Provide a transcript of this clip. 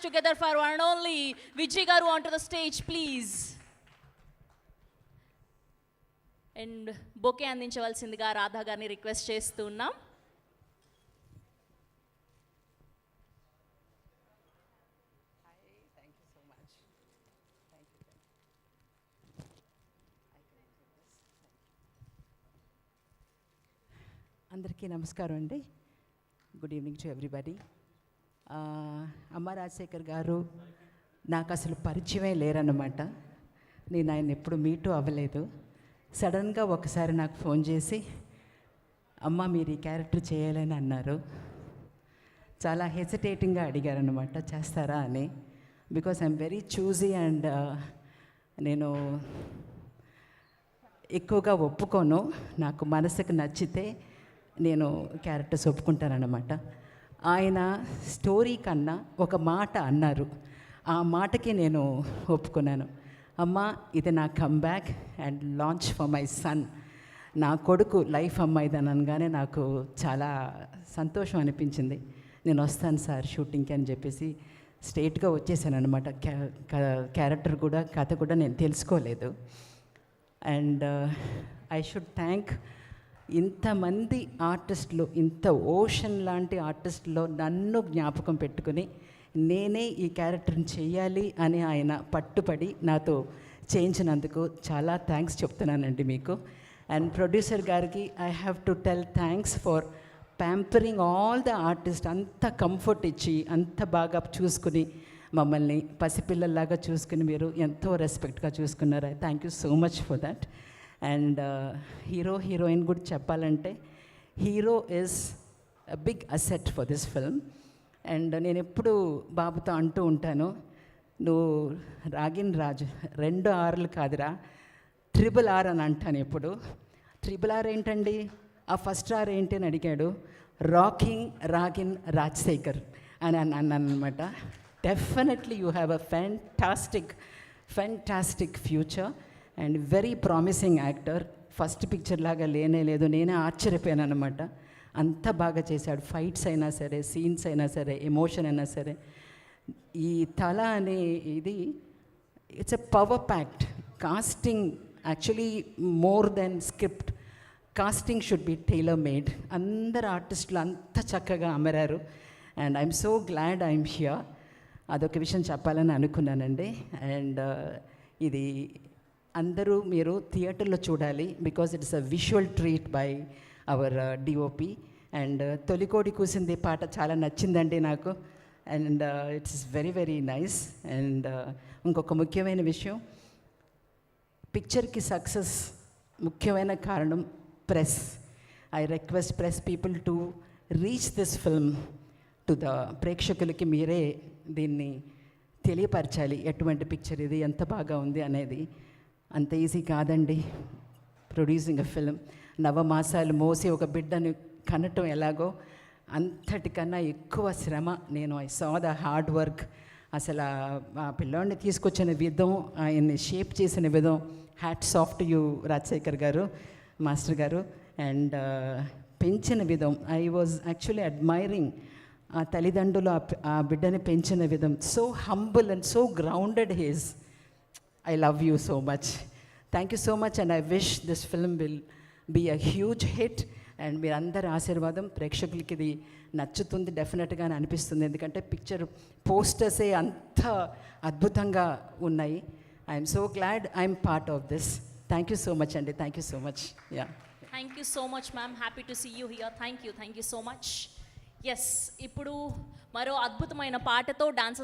together for one and only Vijay garu onto the stage, please. And bouquet అందించవలసిందిగా రాధా గారిని request చేస్తున్నాం. అందరికీ నమస్కారం అండి. Good evening to everybody. అమ్మ రాజశేఖర్ గారు నాకు అసలు పరిచయమే లేరన్నమాట. నేను ఆయన ఎప్పుడు మీటు అవ్వలేదు. సడన్గా ఒకసారి నాకు ఫోన్ చేసి అమ్మ మీరు ఈ క్యారెక్టర్ చేయాలని అన్నారు. చాలా హెసిటేటింగ్గా అడిగారనమాట, చేస్తారా అని. Because I'm very choosy and నేను ఎక్కువగా ఒప్పుకోను. నాకు మనసుకు నచ్చితే నేను క్యారెక్టర్స్ ఒప్పుకుంటానన్నమాట. ఆయన స్టోరీ కన్నా ఒక మాట అన్నారు, ఆ మాటకి నేను ఒప్పుకున్నాను. అమ్మ ఇది నా comeback and launch for my son. నా కొడుకు లైఫ్ అమ్మ ఇది అనగానే నాకు చాలా సంతోషం అనిపించింది. నేను వస్తాను సార్ షూటింగ్కి అని చెప్పేసి స్ట్రైట్గా వచ్చేసాను అనమాట. క్యారెక్టర్ కూడా కథ కూడా నేను తెలుసుకోలేదు. అండ్ ఐ షుడ్ థ్యాంక్ ఇంతమంది ఆర్టిస్టులు, ఇంత ఓషన్ లాంటి ఆర్టిస్టులో నన్ను జ్ఞాపకం పెట్టుకుని నేనే ఈ క్యారెక్టర్ని చెయ్యాలి అని ఆయన పట్టుపడి నాతో చేయించినందుకు చాలా థ్యాంక్స్ చెప్తున్నానండి మీకు. అండ్ ప్రొడ్యూసర్ గారికి I have to tell thanks for pampering all the artist. అంత కంఫర్ట్ ఇచ్చి అంత బాగా చూసుకుని మమ్మల్ని పసిపిల్లల్లాగా చూసుకుని మీరు ఎంతో రెస్పెక్ట్గా చూసుకున్నారు. Thank you so much for that. And hero heroine కూడా చెప్పాలంటే hero is a big asset for this film. And నేను ఎప్పుడు బాబుతో అంటూ ఉంటాను, నువ్వు రాగిన్ రాజు 2 Rలు కాదురా, RRR అని అంటాను ఎప్పుడు. RRR ఏంటండి, ఆ ఫస్ట్ R ఏంటి అని అడిగాడు. రాగిన్ రాజశేఖర్ అని అన్నాను అనమాట. Definitely you have a fantastic future and very promising actor. First picture లాగా లేనే లేదు, నేనే ఆశ్చర్యపోయాను అనమాట. అంత బాగా చేశాడు. ఫైట్స్ అయినా సరే, సీన్స్ అయినా సరే, ఎమోషన్ అయినా సరే. ఈ తల అనే ఇది it's a power packed casting. Actually more than script, casting should be tailor made. అందరు ఆర్టిస్టులు అంత చక్కగా అమరారు. And I'm so glad I'm here. అదొక విషయం చెప్పాలని అనుకున్నానండి. అండ్ ఇది అందరూ మీరు థియేటర్లో చూడాలి. Because it's a visual treat by our DOP. And తొలికోడి కూసింది పాట చాలా నచ్చిందండి నాకు. And it's very very nice. And ఇంకొక ముఖ్యమైన విషయం, పిక్చర్కి సక్సెస్ ముఖ్యమైన కారణం press. I request press people to reach this film to the ప్రేక్షకులకి. మీరే దీన్ని తెలియపరచాలి, ఎటువంటి పిక్చర్ ఇది, ఎంత బాగా ఉంది అనేది. అంత ఈజీ కాదండి ప్రొడ్యూసింగ్ అ ఫిల్మ్. 9 మాసాలు మోసి ఒక బిడ్డను కనటం ఎలాగో అంతటికన్నా ఎక్కువ శ్రమ. నేను I saw the hard work. అసలు ఆ పిల్లోడిని తీసుకొచ్చిన విధం, ఆయన్ని షేప్ చేసిన విధం, hats off to you Rajasekhar గారు, మాస్టర్ గారు. అండ్ పెంచిన విధం, ఐ వాజ్ యాక్చువల్లీ అడ్మైరింగ్ ఆ తల్లిదండ్రులు ఆ బిడ్డని పెంచిన విధం. So humble and so grounded he's. I love you so much. Thank you so much and I wish this film will be a huge hit. And మీరందరి ఆశీర్వాదం ప్రేక్షకులకి ఇది నచ్చుతుంది డెఫినెట్గా అని అనిపిస్తుంది. ఎందుకంటే పిక్చర్ పోస్టర్సే అంత అద్భుతంగా ఉన్నాయి. I'm so glad I'm part of this. Thank you so much అండి. Thank you so much. Yeah, thank you so much ma'am. Happy to see you here. Thank you so much. Yes, ఇప్పుడు మరో అద్భుతమైన పాటతో dancers